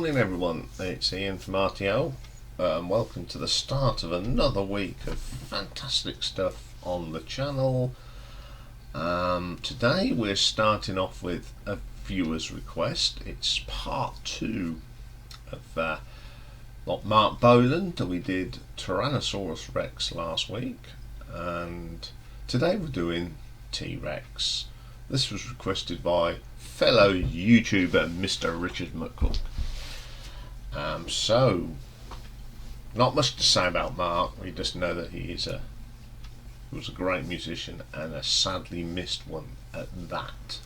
morning everyone, it's Iain from RTO. Welcome to the start of another week of fantastic stuff on the channel. Today we're starting off with a viewer's request. It's part 2 of Mark Bolan. We did Tyrannosaurus Rex last week, and today we're doing T.Rex. This was requested by fellow YouTuber Mr. Richard McCook. So, not much to say about Mark. We just know that he was a great musician and a sadly missed one at that.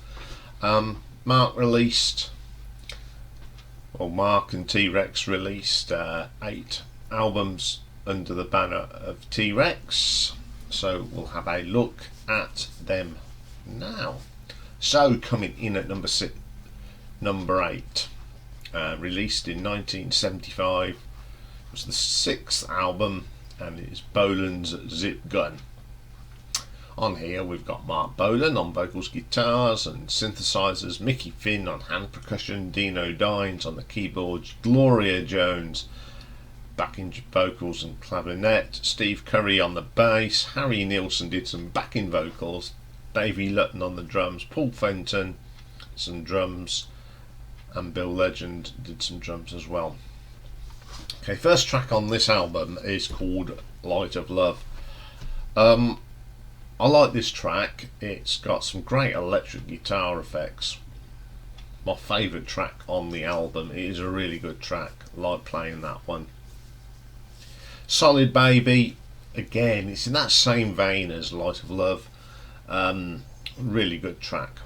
Mark and T.Rex released 8 albums under the banner of T.Rex. So we'll have a look at them now. So coming in at number 8, released in 1975, was the 6th album, and it is Bolan's Zip Gun. On here we've got Mark Bolan on vocals, guitars and synthesizers, Mickey Finn on hand percussion, Dino Dines on the keyboards, Gloria Jones backing vocals and clarinet, Steve Curry on the bass, Harry Nilsson did some backing vocals, Davey Lutton on the drums, Paul Fenton some drums, and Bill Legend did some drums as well. Okay, first track on this album is called Light of Love. I like this track. It's got some great electric guitar effects. My favourite track on the album. It is a really good track. I like playing that one. Solid Baby, again, it's in that same vein as Light of Love. Really good track.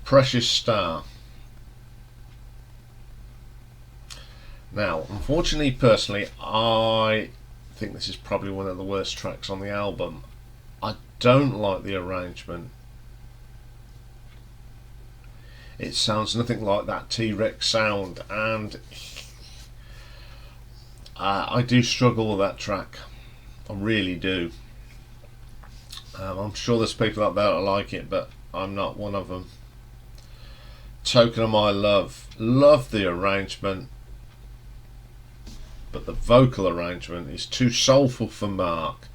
Precious Star. Now, unfortunately, personally, I think this is probably one of the worst tracks on the album. I don't like the arrangement. It sounds nothing like that T.Rex sound, and I do struggle with that track. I really do. I'm sure there's people out there that like it, but I'm not one of them. Token of My Love. Love the arrangement, but the vocal arrangement is too soulful for Mark.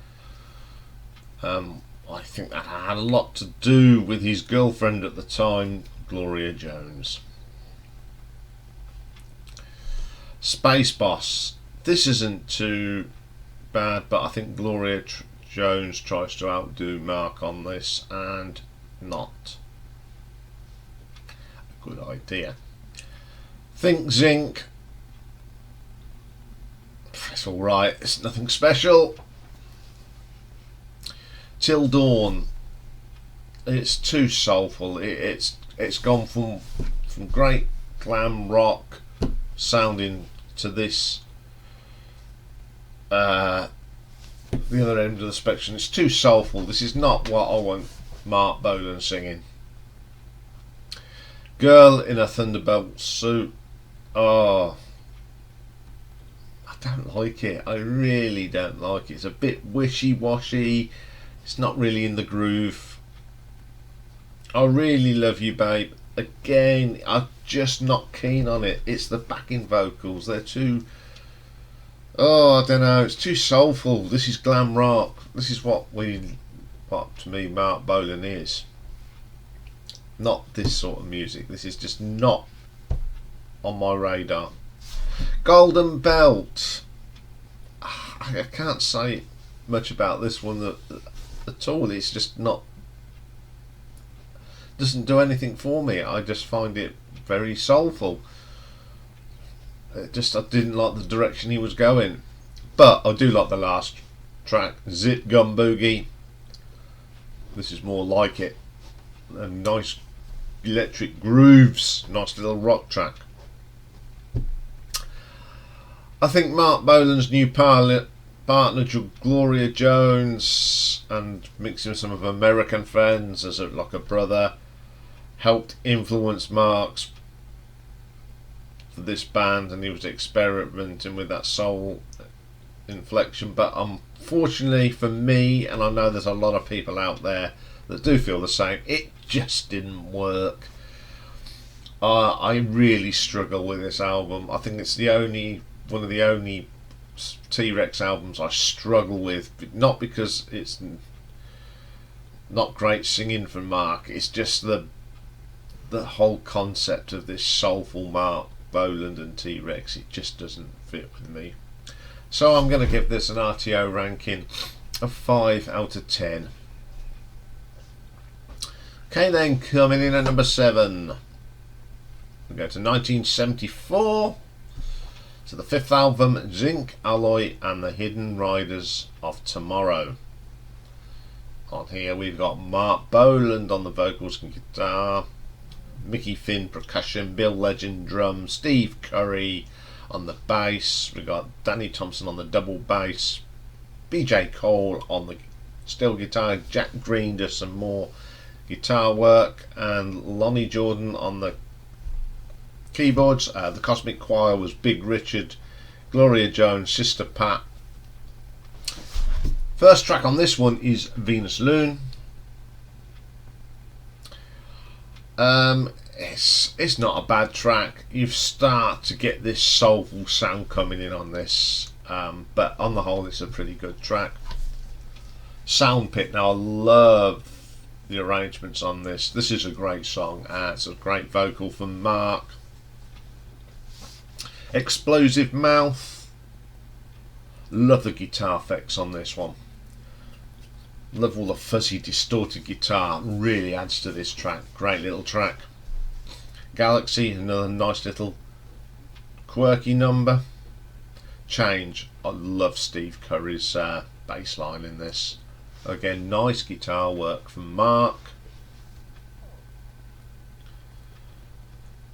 I think that had a lot to do with his girlfriend at the time, Gloria Jones. Space Boss. This isn't too bad, but I think Gloria Jones tries to outdo Mark on this, and not a good idea. Think Zinc. It's alright, it's nothing special. Till Dawn. It's too soulful. It's gone from great glam rock sounding to this the other end of the spectrum. It's too soulful. This is not what I want Mark Bolan singing. Girl in a Thunderbolt Suit. Oh, I don't like it. I really don't like it. It's a bit wishy-washy. It's not really in the groove. I Really Love You Babe. Again, I'm just not keen on it. It's the backing vocals. They're too... Oh, I don't know. It's too soulful. This is glam rock. This is what to me Mark Bolan is. Not this sort of music. This is just not on my radar. Golden Belt. I can't say much about this one at all. It's just not... doesn't do anything for me. I just find it very soulful. I didn't like the direction he was going, but I do like the last track, Zip Gun Boogie. This is more like it, and nice electric grooves, nice little rock track. I think Mark Bolan's new partner Gloria Jones, and mixing with some of American friends as like a brother, helped influence Mark's for this band, and he was experimenting with that soul inflection. But unfortunately for me, and I know there's a lot of people out there that do feel the same, it just didn't work. I really struggle with this album. I think it's one of the only T.Rex albums I struggle with, not because it's not great singing from Mark. It's just the whole concept of this soulful Mark Bolan and T.Rex. It just doesn't fit with me. So I'm going to give this an RTO ranking of 5 out of 10. Okay, then coming in at number 7, we go to 1974. So the 5th album, Zinc Alloy and the Hidden Riders of Tomorrow. On here we've got Mark Bolan on the vocals and guitar, Mickey Finn percussion, Bill Legend drums, Steve Curry on the bass, we've got Danny Thompson on the double bass, BJ Cole on the steel guitar, Jack Green does some more guitar work, and Lonnie Jordan on the keyboards. The Cosmic Choir was Big Richard, Gloria Jones, Sister Pat. First track on this one is Venus Loon. It's not a bad track. You start to get this soulful sound coming in on this, but on the whole it's a pretty good track. Sound Pit, now I love the arrangements on this. This is a great song. It's a great vocal from Mark. Explosive Mouth, love the guitar effects on this one. Love all the fuzzy distorted guitar, really adds to this track. Great little track. Galaxy, another nice little quirky number. Change, I love Steve Curry's bass line in this. Again, nice guitar work from Mark.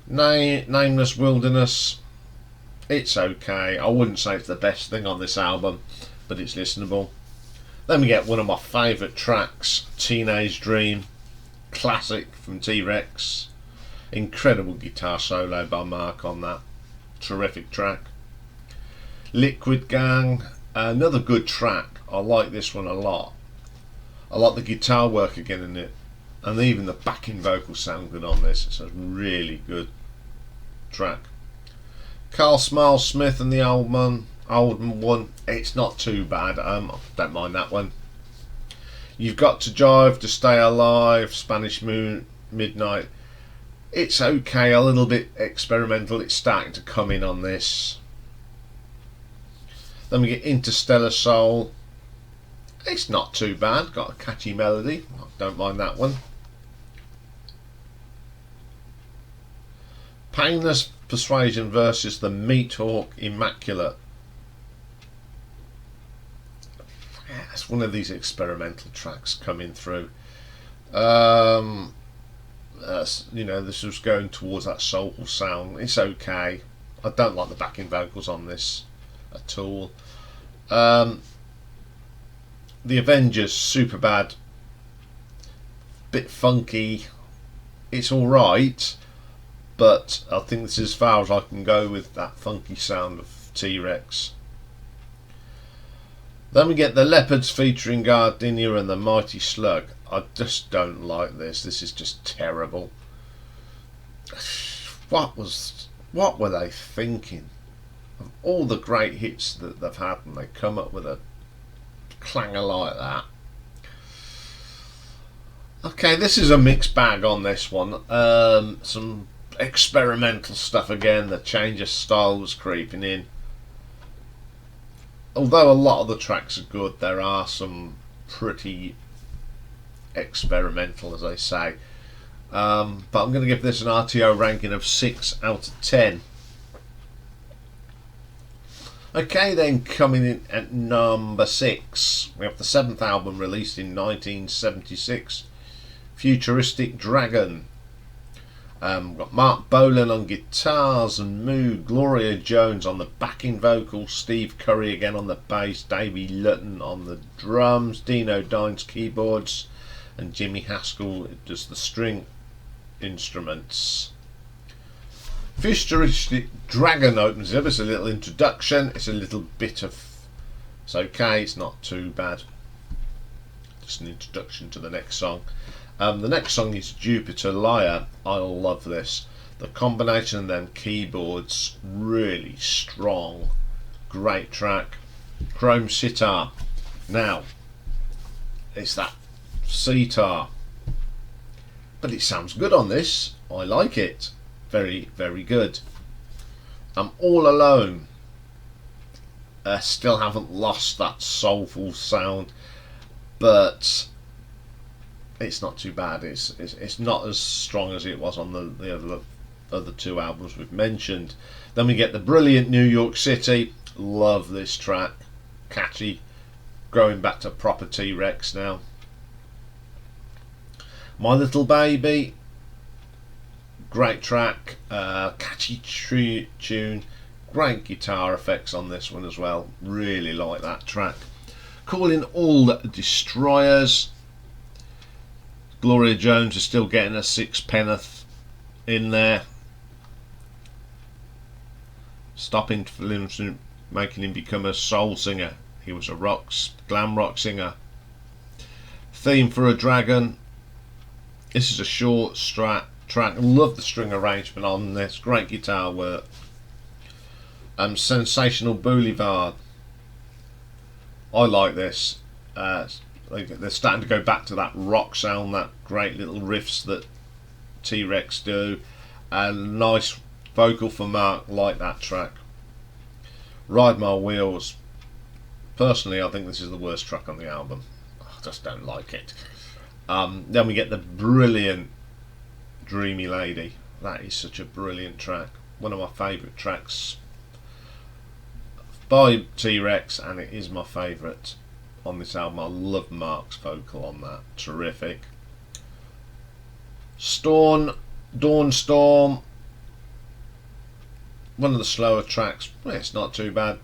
Nameless Wilderness, it's okay. I wouldn't say it's the best thing on this album, but it's listenable. Then we get one of my favourite tracks, Teenage Dream, classic from T.Rex. Incredible guitar solo by Mark on that. Terrific track. Liquid Gang, another good track. I like this one a lot. I like the guitar work again in it, and even the backing vocals sound good on this. It's a really good track. Carl Smile Smith and the Oldman one, it's not too bad. I don't mind that one. You've Got to Jive to Stay Alive, Spanish Moon Midnight, it's okay, a little bit experimental. It's starting to come in on this. Then we get Interstellar Soul, it's not too bad, got a catchy melody, I don't mind that one. Painless Persuasion versus the Meat Hawk Immaculate. It's one of these experimental tracks coming through. You know, this was going towards that soulful sound. It's okay. I don't like the backing vocals on this at all. The Avengers, super bad. Bit funky. It's alright, but I think this is as far as I can go with that funky sound of T.Rex. Then we get the Leopards featuring Gardenia and the Mighty Slug. I just don't like this. This is just terrible. What were they thinking? Of all the great hits that they've had, and they come up with a clanger like that. Okay, this is a mixed bag on this one. Some experimental stuff again. The change of style was creeping in. Although a lot of the tracks are good, there are some pretty experimental, as I say. But I'm going to give this an RTO ranking of 6 out of 10. Okay, then coming in at number 6, we have the 7th album released in 1976, Futuristic Dragon. We've got Mark Bolan on guitars and Moog, Gloria Jones on the backing vocals, Steve Curry again on the bass, Davey Lutton on the drums, Dino Dines keyboards, and Jimmy Haskell does the string instruments. Futuristic Dragon opens up. It's a little introduction. It's a little bit of... It's okay, it's not too bad. Just an introduction to the next song. The next song is Jupiter Liar. I love this. The combination of them keyboards, really strong. Great track. Chrome sitar. Now, it's that sitar, but it sounds good on this. I like it. Very, very good. I'm All Alone. Still haven't lost that soulful sound, but it's not too bad. It's not as strong as it was on the other two albums we've mentioned. Then we get the brilliant New York City. Love this track. Catchy. Going back to proper T.Rex now. My Little Baby. Great track. Catchy tune. Great guitar effects on this one as well. Really like that track. Calling All the Destroyers. Gloria Jones is still getting a sixpenneth in there. Stopping him from making him become a soul singer. He was a glam rock singer. Theme for a Dragon. This is a short track. Love the string arrangement on this. Great guitar work. Sensational Boulevard. I like this. They're starting to go back to that rock sound, that great little riffs that T.Rex do, and nice vocal for Mark. Like that track. Ride My Wheels. Personally, I think this is the worst track on the album. I just don't like it. Then we get the brilliant Dreamy Lady. That is such a brilliant track. One of my favourite tracks by T.Rex, and it is my favourite on this album. I love Mark's vocal on that. Terrific. Dawn Storm. One of the slower tracks. It's not too bad.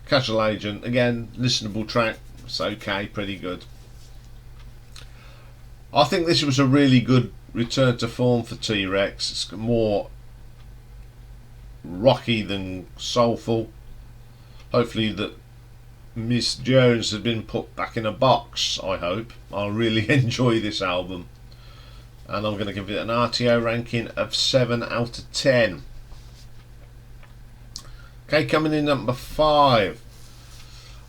Casual Agent, again, listenable track. It's okay, pretty good. I think this was a really good return to form for T.Rex. It's more rocky than soulful. Hopefully that Miss Jones has been put back in a box, I hope. I'll really enjoy this album. And I'm going to give it an RTO ranking of 7 out of 10. Okay, coming in number 5.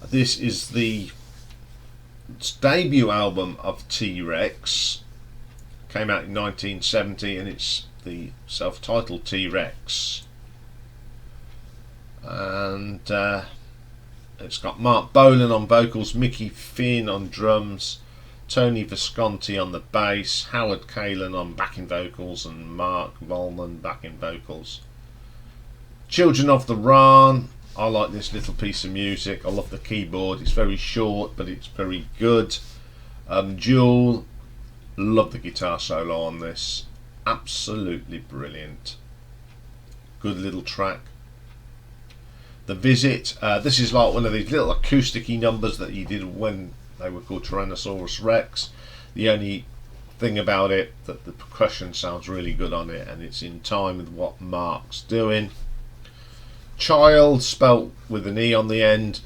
This is the debut album of T.Rex. Came out in 1970, and it's the self-titled T.Rex. And it's got Mark Bolan on vocals, Mickey Finn on drums, Tony Visconti on the bass, Howard Kalen on backing vocals, and Mark Bolan backing vocals. Children of the Run. I like this little piece of music. I love the keyboard. It's very short, but it's very good. Jewel. Love the guitar solo on this. Absolutely brilliant. Good little track. The Visit. This is like one of these little acoustic-y numbers that he did when they were called Tyrannosaurus Rex. The only thing about it, that the percussion sounds really good on it, and it's in time with what Mark's doing. Child, spelt with an E on the end.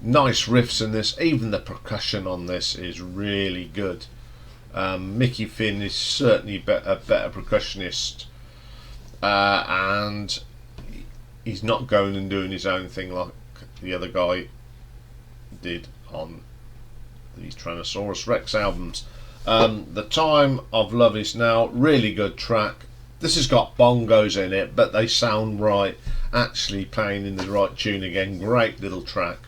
Nice riffs in this. Even the percussion on this is really good. Mickey Finn is certainly a better percussionist, and he's not going and doing his own thing like the other guy did on the Tyrannosaurus Rex albums. The Time of Love Is Now, really good track. This has got bongos in it, but they sound right. Actually playing in the right tune again. Great little track.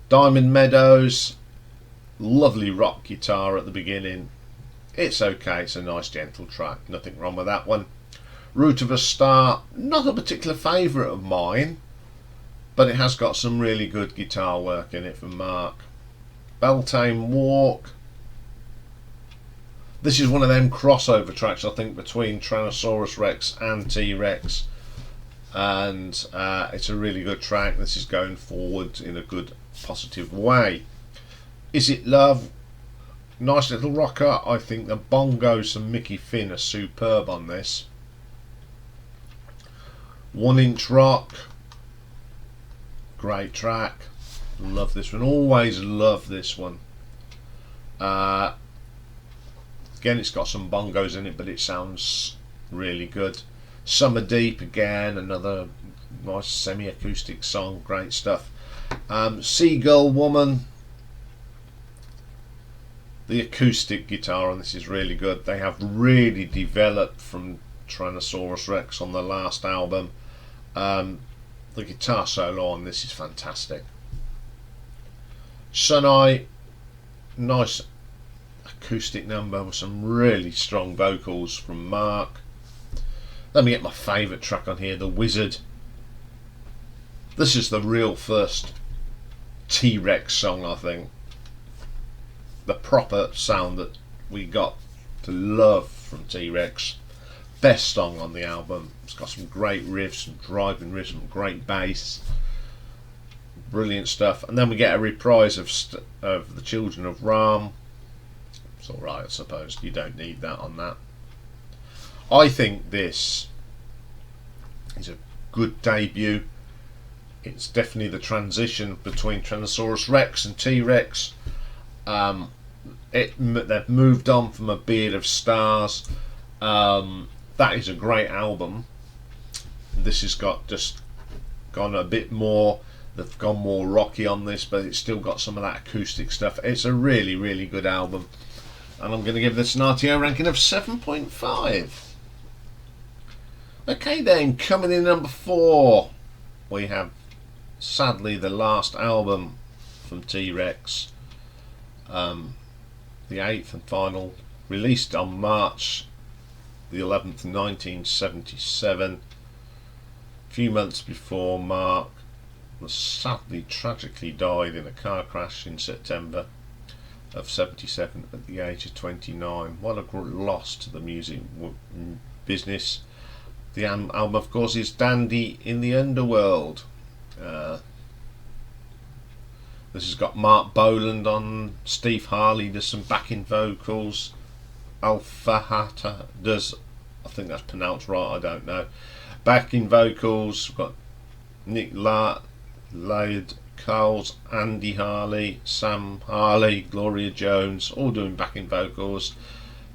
Diamond Meadows, lovely rock guitar at the beginning. It's okay, it's a nice gentle track, nothing wrong with that one. Root of a Star, not a particular favourite of mine, but it has got some really good guitar work in it from Mark. Beltane Walk. This is one of them crossover tracks, I think, between Tyrannosaurus Rex and T.Rex, and it's a really good track. This is going forward in a good, positive way. Is It Love? Nice little rocker. I think the bongos and Mickey Finn are superb on this. 1 Inch Rock, great track. Love this one. Always love this one. Again, it's got some bongos in it, but it sounds really good. Summer Deep, again, another nice semi-acoustic song, great stuff. Seagull Woman, the acoustic guitar on this is really good. They have really developed from Tyrannosaurus Rex on the last album. The guitar solo on this is fantastic. Sun Eye, nice acoustic number with some really strong vocals from Mark. Let me get my favourite track on here, The Wizard. This is the real first T.Rex song, I think. The proper sound that we got to love from T.Rex. Best song on the album. It's got some great riffs, some driving riffs, some great bass. Brilliant stuff. And then we get a reprise of The Children of Ram. It's alright, I suppose. You don't need that on that. I think this is a good debut. It's definitely the transition between Tyrannosaurus Rex and T.Rex. They've moved on from A Beard of Stars. That is a great album. This has just gone a bit more. They've gone more rocky on this, but it's still got some of that acoustic stuff. It's a really, really good album, and I'm going to give this an RTO ranking of 7.5. Okay then, coming in number 4, we have sadly the last album from T.Rex, the 8th and final, released on March the 11th, 1977, a few months before Mark was sadly tragically died in a car crash in September of 77 at the age of 29. What a loss to the music business. The album, of course, is Dandy in the Underworld. This has got Mark Bolan on. Steve Harley does some backing vocals. Alfahata does, I think that's pronounced right, I don't know, backing vocals. We've got Nick Laird, Carls, Andy Harley, Sam Harley, Gloria Jones, all doing backing vocals,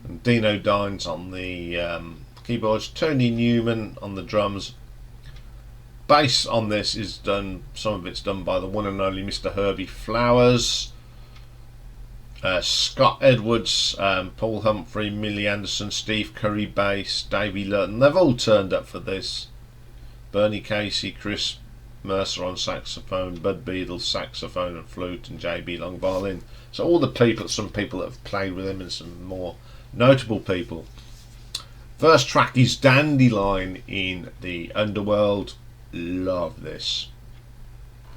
and Dino Dines on the keyboards, Tony Newman on the drums. Bass on this is done, some of it's done by the one and only Mr. Herbie Flowers. Scott Edwards, Paul Humphrey, Millie Anderson, Steve Curry bass, Davey Lurton, they've all turned up for this. Bernie Casey, Chris Mercer on saxophone, Bud Beadle saxophone and flute, and JB Long violin. So all the people, some people that have played with him and some more notable people. First track is Dandelion in the Underworld. Love this.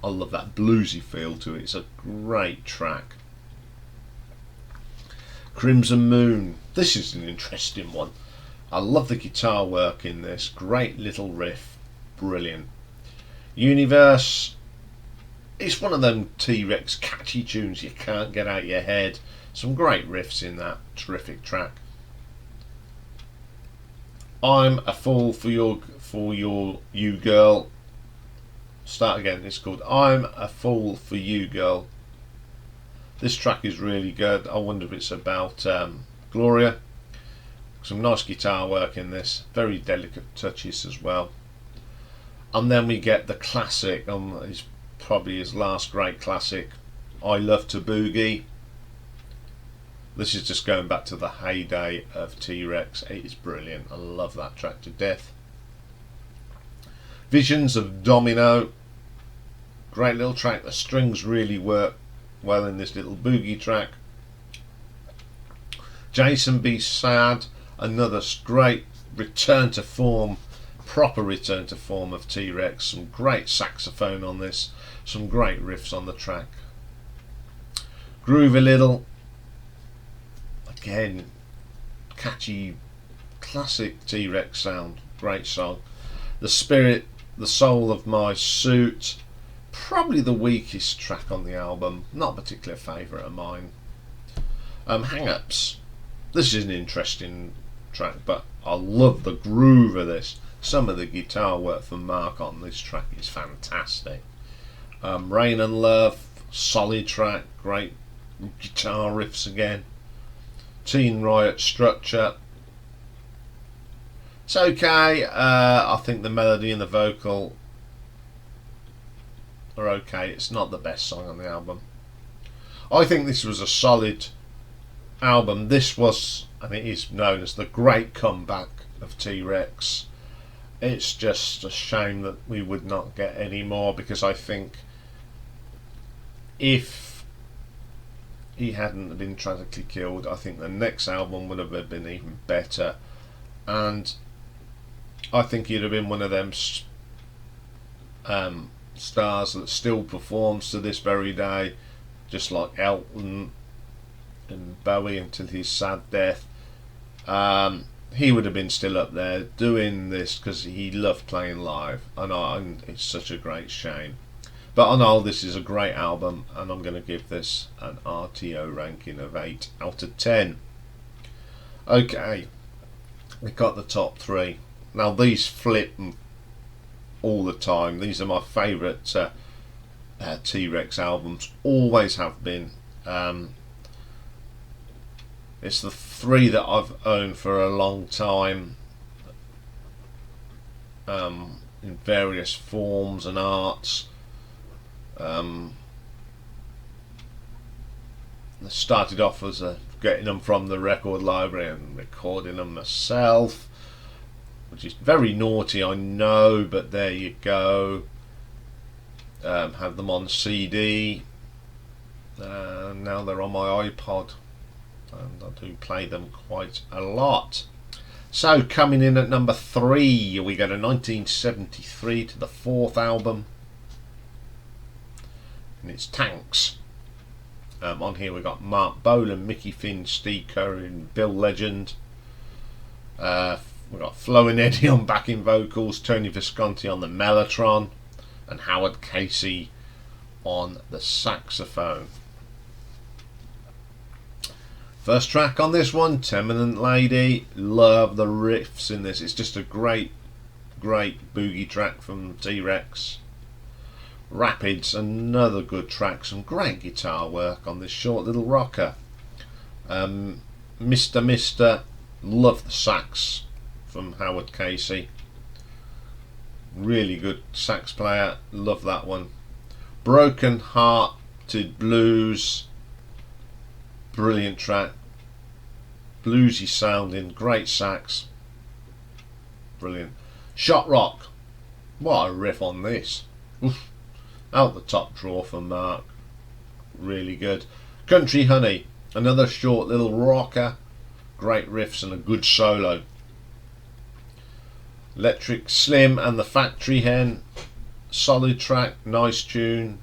I love that bluesy feel to it. It's a great track. Crimson Moon. This is an interesting one. I love the guitar work in this. Great little riff. Brilliant. Universe. It's one of them T.Rex catchy tunes you can't get out your head. Some great riffs in that terrific track. I'm a Fool for You Girl. Start again. It's called I'm a Fool for You Girl. This track is really good. I wonder if it's about Gloria. Some nice guitar work in this. Very delicate touches as well. And then we get the classic, is probably his last great classic, I Love to Boogie. This is just going back to the heyday of T.Rex. It is brilliant. I love that track to death. Visions of Domino. Great little track. The strings really work well in this little boogie track. Jason Be Sad. Another great return to form, proper return to form of T.Rex. Some great saxophone on this. Some great riffs on the track. Groove a Little. Again, catchy, classic T.Rex sound. Great song. The Spirit, the Soul of My Suit. Probably the weakest track on the album. Not a particular favourite of mine. Hang-Ups. This is an interesting track, but I love the groove of this. Some of the guitar work from Mark on this track is fantastic. Rain and Love, solid track, great guitar riffs again. Teen Riot structure. It's okay. I think the melody and the vocal are okay. It's not the best song on the album. I think this was a solid album. This was, and it is known as the great comeback of T.Rex. It's just a shame that we would not get any more, because I think if he hadn't been tragically killed, I think the next album would have been even better, and I think he'd have been one of them stars that still performs to this very day, just like Elton and Bowie until his sad death. He would have been still up there doing this because he loved playing live, and it's such a great shame. But on all, this is a great album, and I'm going to give this an RTO ranking of 8 out of 10. Okay, we got the top 3. Now these flip all the time. These are my favourite T.Rex albums, always have been. It's the 3 that I've owned for a long time, in various forms and arts. I started off as getting them from the record library and recording them myself, which is very naughty, I know, but there you go. Had them on CD, now they're on my iPod, and I do play them quite a lot. So coming in at number 3, we go to 1973 to the 4th album, and it's Tanx. On here we got Mark Bolan, Mickey Finn, Steve Curry and Bill Legend. We've got Flo and Eddie on backing vocals, Tony Visconti on the mellotron, and Howard Casey on the saxophone. First track on this one, Tenement Lady. Love the riffs in this. It's just a great boogie track from T.Rex. Rapids, another good track. Some great guitar work on this short little rocker. Mr. Love the sax from Howard Casey. Really good sax player. Love that one. Broken Hearted Blues. Brilliant track. Bluesy sounding. Great sax. Brilliant. Shot Rock. What a riff on this. Oof. Out the top drawer for Mark. Really good. Country Honey. Another short little rocker. Great riffs and a good solo. Electric Slim and the Factory Hen. Solid track. Nice tune.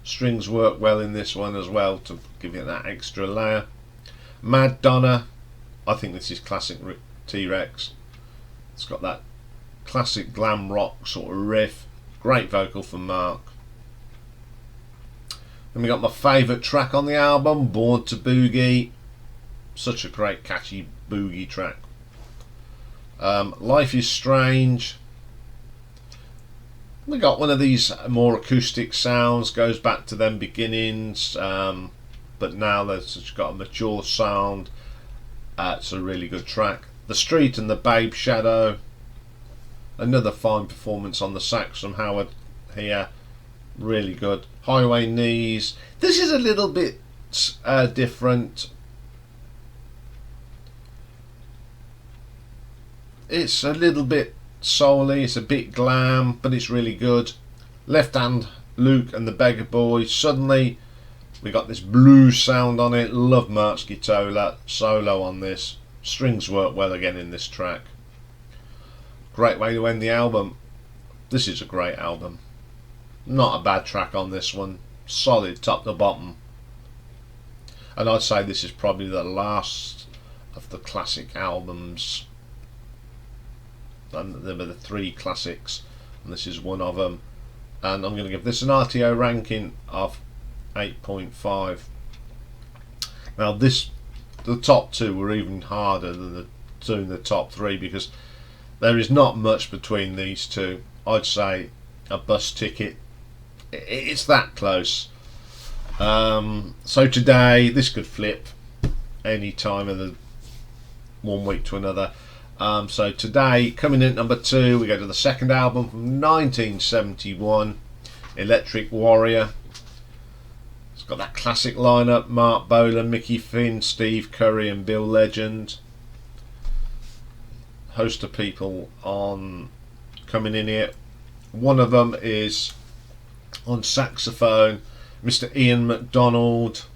Strings work well in this one as well to give it that extra layer. Mad Donna. I think this is classic T.Rex. It's got that classic glam rock sort of riff. Great vocal from Mark. Then we got my favourite track on the album, Born to Boogie. Such a great catchy boogie track. Life is Strange. We got one of these more acoustic sounds, goes back to them beginnings, but now they've got a mature sound. It's a really good track. The Street and the Babe Shadow. Another fine performance on the sax from Howard here. Really good. Highway Knees. This is a little bit different. It's a little bit soul-y, it's a bit glam, but it's really good. Left Hand Luke and the Beggar Boys. Suddenly we got this blues sound on it. Love Mark's guitar solo on this. Strings work well again in this track. Great way to end the album. This is a great album. Not a bad track on this one. Solid top to bottom. And I'd say this is probably the last of the classic albums. And there were the 3 classics, and this is one of them. And I'm going to give this an RTO ranking of 8.5. Now the top 2 were even harder than the 2 in the top 3, because there is not much between these 2. I'd say a bus ticket. It's that close. So today this could flip. any time of the one week to another. So today, coming in at number 2, we go to the second album from 1971, Electric Warrior. It's got that classic lineup: Mark Bolan, Mickey Finn, Steve Curry and Bill Legend. Host of people on coming in here. One of them is on saxophone, Mr. Ian McDonald.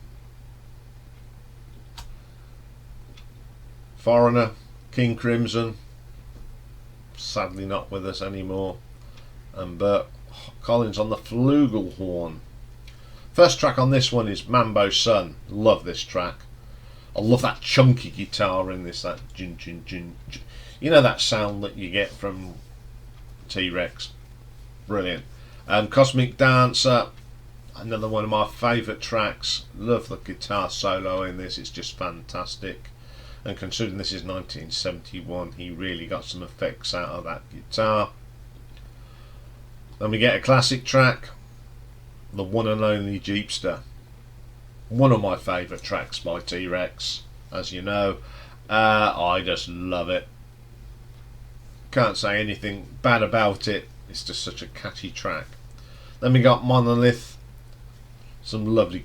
Foreigner, King Crimson, sadly not with us anymore, and Bert Collins on the flugelhorn. First track on this one is Mambo Sun. Love this track. I love that chunky guitar in this, that jin jin jin, jin. You know that sound that you get from T.Rex. Brilliant. Cosmic Dancer, another one of my favourite tracks. Love the guitar solo in this, it's just fantastic. And considering this is 1971, he really got some effects out of that guitar. Then we get a classic track, the one and only Jeepster. One of my favourite tracks by T.Rex, as you know. I just love it. Can't say anything bad about it. It's just such a catchy track. Then we got Monolith. Some lovely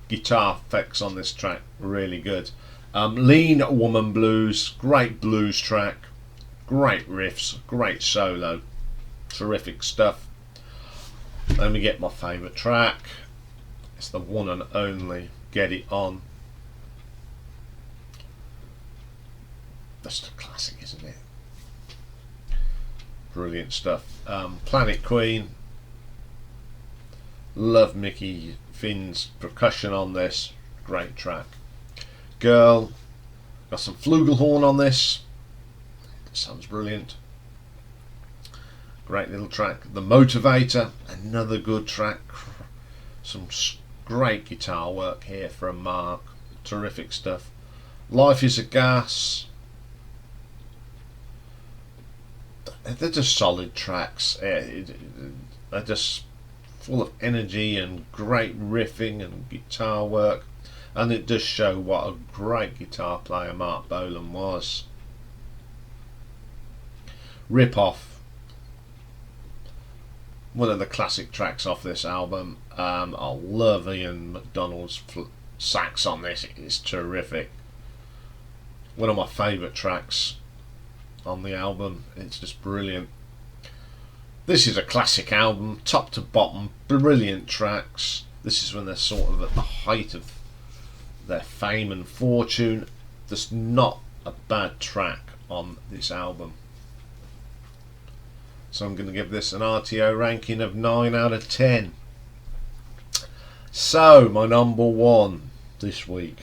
guitar effects on this track. Really good. Lean Woman Blues. Great blues track. Great riffs. Great solo. Terrific stuff. Then we get my favourite track. It's the one and only Get It On. That's a classic, isn't it? Brilliant stuff. Planet Queen. Love Mickey Finn's percussion on this. Great track. Girl. Got some flugelhorn on this. Sounds brilliant. Great little track. The Motivator. Another good track. Some great guitar work here from Mark. Terrific stuff. Life is a Gas. They're just solid tracks. They're just full of energy and great riffing and guitar work, and it does show what a great guitar player Mark Bolan was. Rip Off, one of the classic tracks off this album. I love Ian McDonald's sax on this. It's terrific. One of my favourite tracks on the album. It's just brilliant. This is a classic album, top to bottom, brilliant tracks. This is when they're sort of at the height of their fame and fortune. There's not a bad track on this album. So I'm going to give this an RTO ranking of 9 out of 10. So my number 1 this week.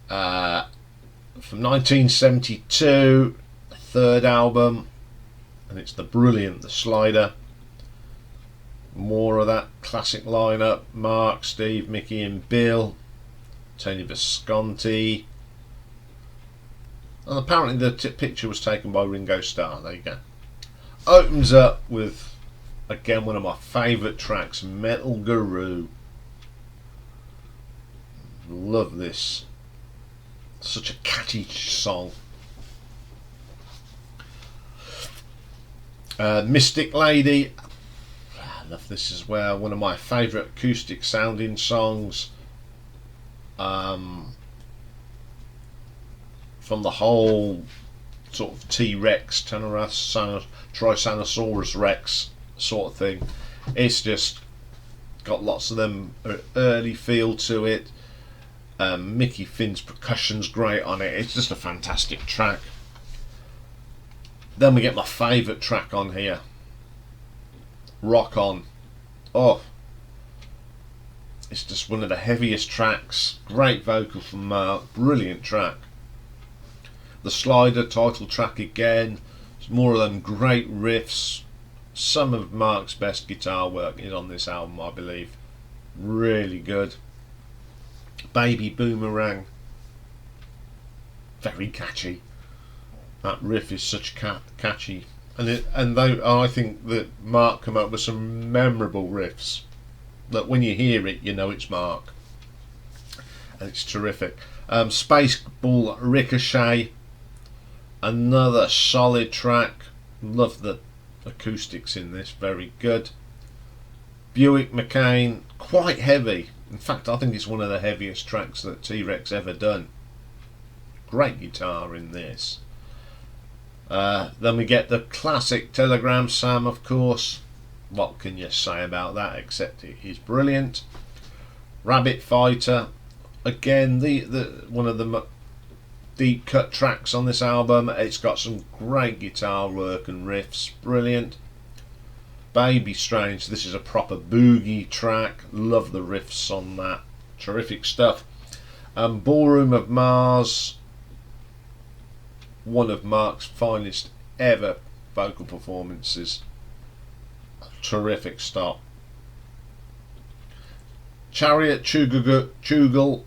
From 1972, the third album, and it's the brilliant The Slider. More of that classic lineup: Mark, Steve, Mickey and Bill, Tony Visconti, and apparently the picture was taken by Ringo Starr. There you go. Opens up with, again, one of my favourite tracks, Metal Guru. Love this. Such a catchy song. Mystic Lady. I love this as well. One of my favourite acoustic sounding songs. From the whole sort of T.Rex, Trisanosaurus Rex sort of thing. It's just got lots of them early feel to it. Mickey Finn's percussion's great on it. It's just a fantastic track. Then we get my favourite track on here, Rock On. Oh, it's just one of the heaviest tracks. Great vocal from Mark. Brilliant track. The Slider, title track again. It's more of them great riffs. Some of Mark's best guitar work is on this album, I believe. Really good. Baby Boomerang, very catchy. That riff is such catchy, and I think that Mark come up with some memorable riffs that when you hear it, you know it's Mark. and it's terrific. Space Ball Ricochet, another solid track. Love the acoustics in this, very good. Buick McCain, quite heavy. In fact, I think it's one of the heaviest tracks that T.Rex ever done. Great guitar in this. Then we get the classic Telegram Sam, of course. What can you say about that except it is brilliant. Rabbit Fighter, again, the one of the deep cut tracks on this album. It's got some great guitar work and riffs, brilliant. Baby Strange, this is a proper boogie track. Love the riffs on that, terrific stuff. Ballroom of Mars, one of Mark's finest ever vocal performances. Terrific stop. Chariot Chugal,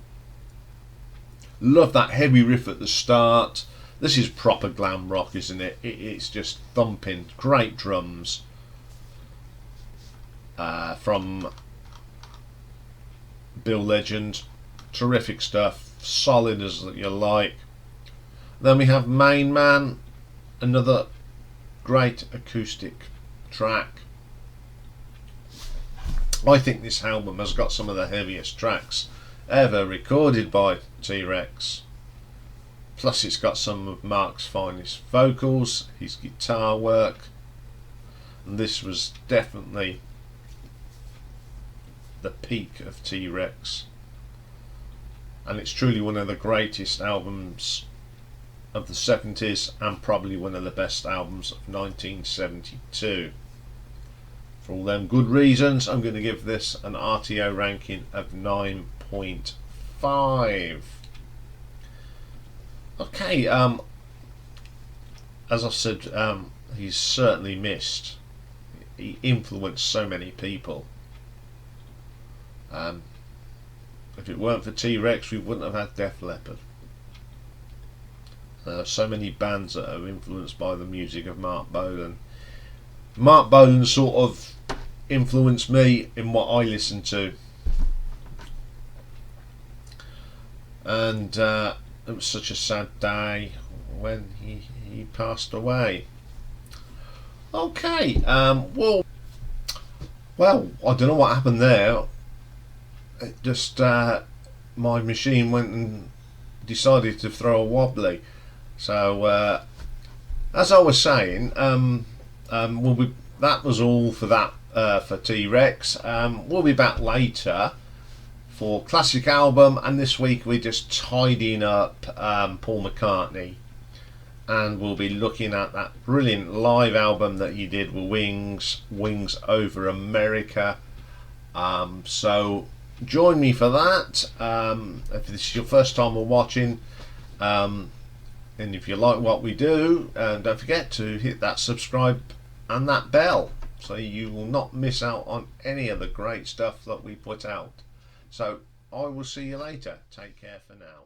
love that heavy riff at the start. This is proper glam rock, isn't it? It's just thumping, great drums from Bill Legend, terrific stuff, solid as you like. Then we have Main Man, another great acoustic track. I think this album has got some of the heaviest tracks ever recorded by T.Rex. Plus it's got some of Mark's finest vocals, his guitar work, and this was definitely the peak of T.Rex. And it's truly one of the greatest albums of the 70s and probably one of the best albums of 1972. For all them good reasons, I'm going to give this an RTO ranking of 9.5. Okay, as I said, he's certainly missed. He influenced so many people. If it weren't for T.Rex, we wouldn't have had Def Leppard. There are so many bands that are influenced by the music of Mark Bolan. Mark Bolan sort of influenced me in what I listen to, and it was such a sad day when he passed away. Okay, well, I don't know what happened there. It just my machine went and decided to throw a wobbly. So as I was saying, that was all for that for T.Rex. We'll be back later for classic album, and this week we're just tidying up Paul McCartney, and we'll be looking at that brilliant live album that he did with Wings Over America. So join me for that. If this is your first time watching, and if you like what we do, don't forget to hit that subscribe and that bell so you will not miss out on any of the great stuff that we put out. So I will see you later. Take care for now.